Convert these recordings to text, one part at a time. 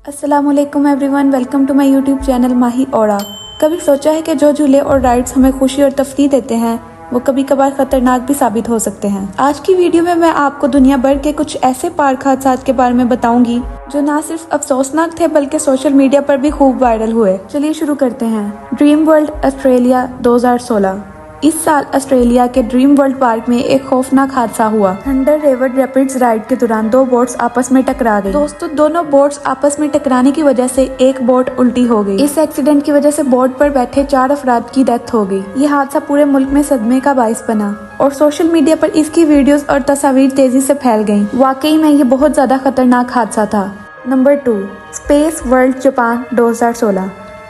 अस्सलामुअलैकुम everyone, welcome to my YouTube channel Mahi Oda. कभी सोचा है कि जो झूले और राइड्स हमें खुशी और तफरीह देते हैं वो कभी कभार खतरनाक भी साबित हो सकते हैं। आज की वीडियो में मैं आपको दुनिया भर के कुछ ऐसे पार्क हादसात के बारे में बताऊंगी जो ना सिर्फ अफसोसनाक थे बल्कि सोशल मीडिया पर भी खूब वायरल हुए। चलिए शुरू करते हैं। Dream world Australia 2016। इस साल ऑस्ट्रेलिया के ड्रीम वर्ल्ड पार्क में एक खौफनाक हादसा हुआ। थंडर रिवर रैपिड्स राइड के दौरान दो बोट्स आपस में टकरा गई। दोस्तों, दोनों बोट्स आपस में टकराने की वजह से एक बोट उल्टी हो गई। इस एक्सीडेंट की वजह से बोट पर बैठे 4 अफराद की डेथ हो गई। ये हादसा पूरे मुल्क में सदमे का बाइस बना और सोशल मीडिया पर इसकी वीडियोस और तस्वीर तेजी से फैल गयी। वाकई में ये बहुत ज्यादा खतरनाक हादसा था। Number 2, space world Japan 2016।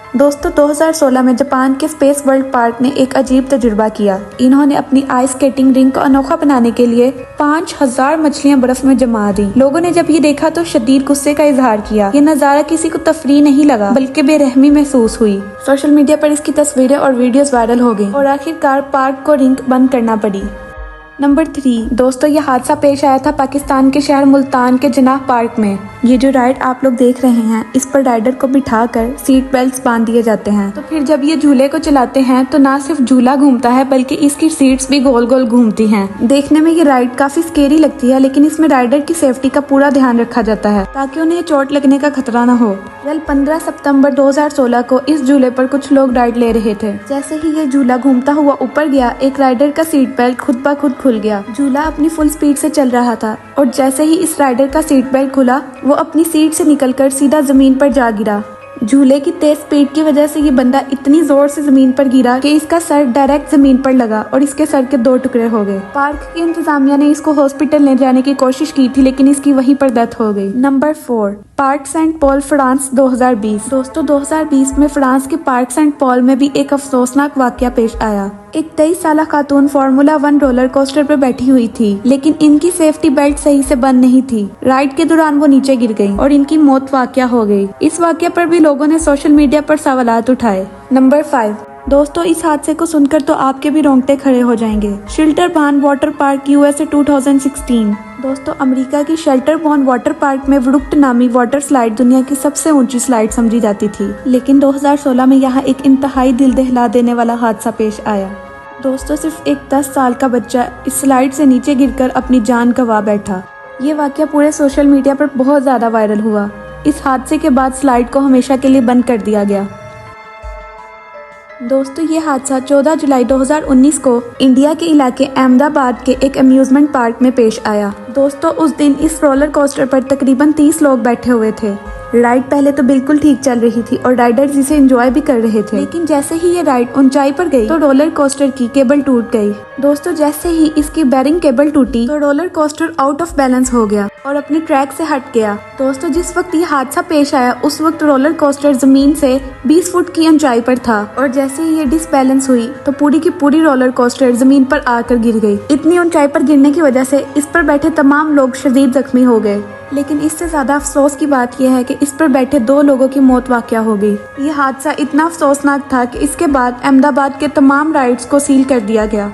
दोस्तों, 2016 में जापान के स्पेस वर्ल्ड पार्क ने एक अजीब तजुर्बा किया। इन्होंने अपनी आइस स्केटिंग रिंग को अनोखा बनाने के लिए 5000 मछलियां बर्फ में जमा दी। लोगों ने जब ये देखा तो शदीद गुस्से का इजहार किया। ये नजारा किसी को तफरीह नहीं लगा बल्कि बेरहमी महसूस हुई। सोशल मीडिया पर इसकी तस्वीरें और वीडियोस वायरल हो गई और आखिरकार पार्क को रिंग बंद करना पड़ी। नंबर 3, दोस्तों, ये हादसा पेश आया था पाकिस्तान के शहर मुल्तान के जनाह पार्क में। ये जो राइड आप लोग देख रहे हैं, इस पर राइडर को बिठाकर सीट बेल्ट बांध दिए जाते हैं। तो फिर जब ये झूले को चलाते हैं तो ना सिर्फ झूला घूमता है बल्कि इसकी सीट्स भी गोल गोल घूमती हैं। देखने में ये राइड काफी स्केरी लगती है, लेकिन इसमें राइडर की सेफ्टी का पूरा ध्यान रखा जाता है ताकि उन्हें चोट लगने का खतरा न हो। 15 सितंबर 2016 को इस झूले पर कुछ लोग राइड ले रहे थे। जैसे ही ये झूला घूमता हुआ ऊपर गया, एक राइडर का सीट बेल्ट खुद ब खुद खुल गया। झूला अपनी फुल स्पीड से चल रहा था और जैसे ही इस राइडर का सीट बेल्ट खुला, वो अपनी सीट से निकलकर सीधा जमीन पर जा गिरा। झूले की तेज स्पीड की वजह से ये बंदा इतनी जोर से जमीन पर गिरा कि इसका सर डायरेक्ट जमीन पर लगा और इसके सर के 2 टुकड़े हो गए। पार्क की इंतजामिया ने इसको हॉस्पिटल ले जाने की कोशिश की थी, लेकिन इसकी वहीं पर डेथ हो गई। Number 4, Park Saint Paul France 2020। दोस्तों, 2020 में फ्रांस के पार्क सेंट पॉल में भी एक अफसोसनाक वाकया पेश आया। एक 23 साल खातून फार्मूला 1 रोलर कोस्टर पर बैठी हुई थी, लेकिन इनकी सेफ्टी बेल्ट सही से बंद नहीं थी। राइड के दौरान वो नीचे गिर गई और इनकी मौत वाकया हो गई। इस वाकया पर भी लोगों ने सोशल मीडिया पर सवालात उठाए। नंबर 5, दोस्तों, इस हादसे को सुनकर तो आपके भी रोंगटे खड़े हो जाएंगे। Shelter born water park USA 2016। दोस्तों, अमेरिका की शेल्टर बॉर्न वाटर पार्क में वुडुक्ट नामी वाटर स्लाइड दुनिया की सबसे ऊंची स्लाइड समझी जाती थी, लेकिन 2016 में यहाँ एक इंतहाई दिल दहला देने वाला हादसा पेश आया। दोस्तों, सिर्फ एक 10 साल का बच्चा इस स्लाइड से नीचे गिरकर अपनी जान गंवा बैठा। ये वाकया पूरे सोशल मीडिया पर बहुत ज्यादा वायरल हुआ। इस हादसे के बाद स्लाइड को हमेशा के लिए बंद कर दिया गया। दोस्तों, ये हादसा 14 जुलाई 2019 को इंडिया के इलाके अहमदाबाद के एक अम्यूजमेंट पार्क में पेश आया। दोस्तों, उस दिन इस रोलर कोस्टर पर तकरीबन 30 लोग बैठे हुए थे। राइड पहले तो बिल्कुल ठीक चल रही थी और राइडर्स इसे एंजॉय भी कर रहे थे, लेकिन जैसे ही ये राइड ऊंचाई पर गई तो रोलर कोस्टर की केबल टूट गई। दोस्तों, जैसे ही इसकी बैरिंग केबल टूटी तो roller coaster out of balance हो गया और अपने ट्रैक से हट गया। दोस्तों, जिस वक्त ये हादसा पेश आया उस वक्त रोलर कोस्टर जमीन से 20 फुट की ऊंचाई पर था और जैसे ही ये डिसबैलेंस हुई तो पूरी की पूरी रोलर कोस्टर जमीन पर आकर गिर गई। इतनी ऊंचाई पर गिरने की वजह से इस पर बैठे तमाम लोग शदीद जख्मी हो गए, लेकिन इससे ज्यादा अफसोस की बात यह है कि इस पर बैठे 2 लोगों की मौत वाकया हो गई। ये हादसा इतना अफसोसनाक था कि इसके बाद अहमदाबाद के तमाम राइड्स को सील कर दिया गया।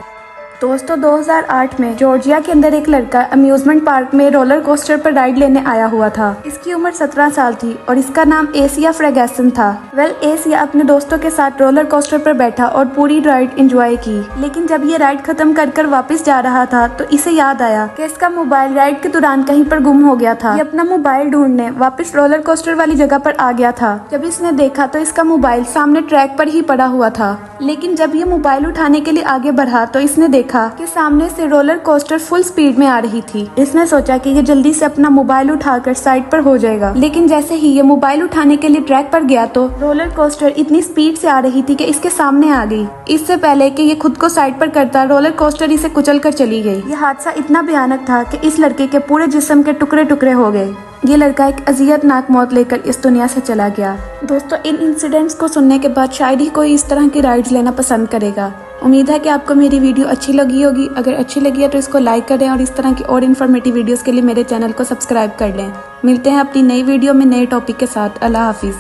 दोस्तों, 2008 में जॉर्जिया के अंदर एक लड़का अम्यूजमेंट पार्क में रोलर कोस्टर पर राइड लेने आया हुआ था। इसकी उम्र 17 साल थी और इसका नाम एसिया फ्रेगेसन था। एसिया अपने दोस्तों के साथ रोलर कोस्टर पर बैठा और पूरी राइड एंजॉय की, लेकिन जब ये राइड खत्म कर वापस जा रहा था तो इसे याद आया कि इसका मोबाइल राइड के दौरान कहीं पर गुम हो गया था। ये अपना मोबाइल ढूंढने वापस रोलर कोस्टर वाली जगह पर आ गया था। जब इसने देखा तो इसका मोबाइल सामने ट्रैक पर ही पड़ा हुआ था, लेकिन जब ये मोबाइल उठाने के लिए आगे बढ़ा तो इसने देखा कि सामने से रोलर कोस्टर फुल स्पीड में आ रही थी। इसने सोचा कि ये जल्दी से अपना मोबाइल उठाकर साइड पर हो जाएगा, लेकिन जैसे ही ये मोबाइल उठाने के लिए ट्रैक पर गया तो रोलर कोस्टर इतनी स्पीड से आ रही थी कि इसके सामने आ गई। इससे पहले कि ये खुद को साइड पर करता, रोलर कोस्टर इसे कुचल कर चली गई। ये हादसा इतना भयानक था कि इस लड़के के पूरे जिस्म के टुकड़े टुकड़े हो गए। ये लड़का एक अजियतनाक मौत लेकर इस दुनिया से चला गया। दोस्तों, इन इंसिडेंट्स को सुनने के बाद शायद ही कोई इस तरह की राइड्स लेना पसंद करेगा। उम्मीद है कि आपको मेरी वीडियो अच्छी लगी होगी। अगर अच्छी लगी है तो इसको लाइक करें और इस तरह की और इन्फॉर्मेटिव वीडियोस के लिए मेरे चैनल को सब्सक्राइब कर लें। मिलते हैं अपनी नई वीडियो में नए टॉपिक के साथ। अल्लाह हाफिज।